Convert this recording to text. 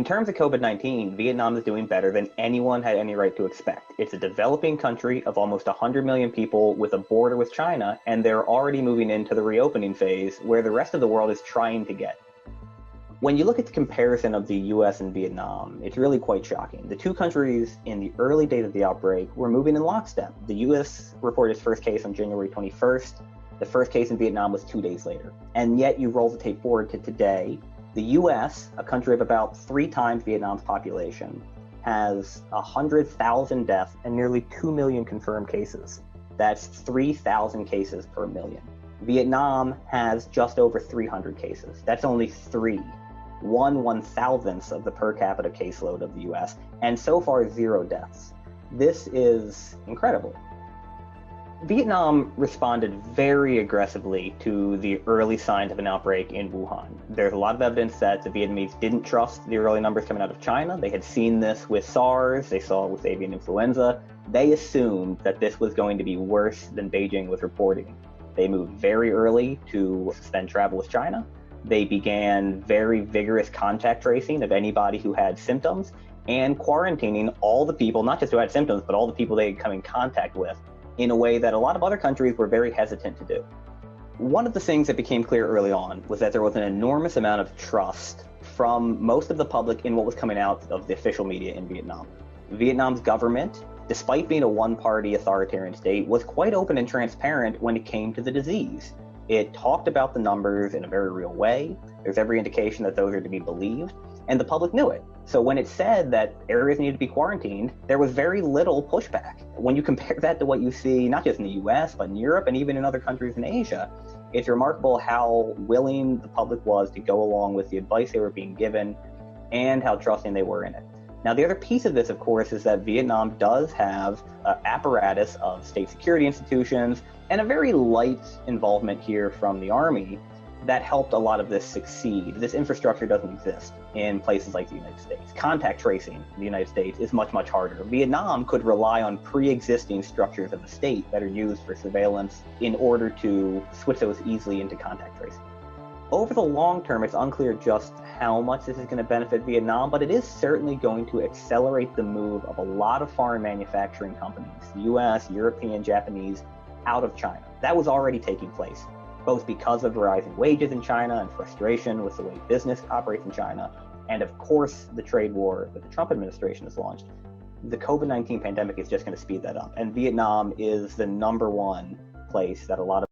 In terms of COVID-19, Vietnam is doing better than anyone had any right to expect. It's a developing country of almost 100 million people with a border with China, and they're already moving into the reopening phase where the rest of the world is trying to get. When you look at the comparison of the US and Vietnam, it's really quite shocking. The two countries in the early days of the outbreak were moving in lockstep. The US reported its first case on January 21st. The first case in Vietnam was 2 days later. And yet you roll the tape forward to today, the US, a country of about 3 times Vietnam's population, has 100,000 deaths and nearly 2 million confirmed cases. That's 3,000 cases per million. Vietnam has just over 300 cases. That's only 1/1,000th of the per capita caseload of the US, and so far 0 deaths. This is incredible. Vietnam responded very aggressively to the early signs of an outbreak in Wuhan. There's a lot of evidence that the Vietnamese didn't trust the early numbers coming out of China. They had seen this with SARS, they saw it with avian influenza. They assumed that this was going to be worse than Beijing was reporting. They moved very early to suspend travel with China. They began very vigorous contact tracing of anybody who had symptoms and quarantining all the people, not just who had symptoms, but all the people they had come in contact with, in a way that a lot of other countries were very hesitant to do. One of the things that became clear early on was that there was an enormous amount of trust from most of the public in what was coming out of the official media in Vietnam. Vietnam's government, despite being a one-party authoritarian state, was quite open and transparent when it came to the disease. It talked about the numbers in a very real way. There's every indication that those are to be believed, and the public knew it. So when it said that areas needed to be quarantined, there was very little pushback. When you compare that to what you see, not just in the US, but in Europe and even in other countries in Asia, it's remarkable how willing the public was to go along with the advice they were being given and how trusting they were in it. Now, the other piece of this, of course, is that Vietnam does have an apparatus of state security institutions and a very light involvement here from the army that helped a lot of this succeed. This infrastructure doesn't exist in places like the United States. Contact tracing in the United States is much, much harder. Vietnam could rely on pre-existing structures of the state that are used for surveillance in order to switch those easily into contact tracing. Over the long term, it's unclear just how much this is going to benefit Vietnam, but it is certainly going to accelerate the move of a lot of foreign manufacturing companies, US, European, Japanese, out of China. That was already taking place, both because of rising wages in China and frustration with the way business operates in China, and of course, the trade war that the Trump administration has launched. The COVID-19 pandemic is just going to speed that up, and Vietnam is the #1 place that a lot of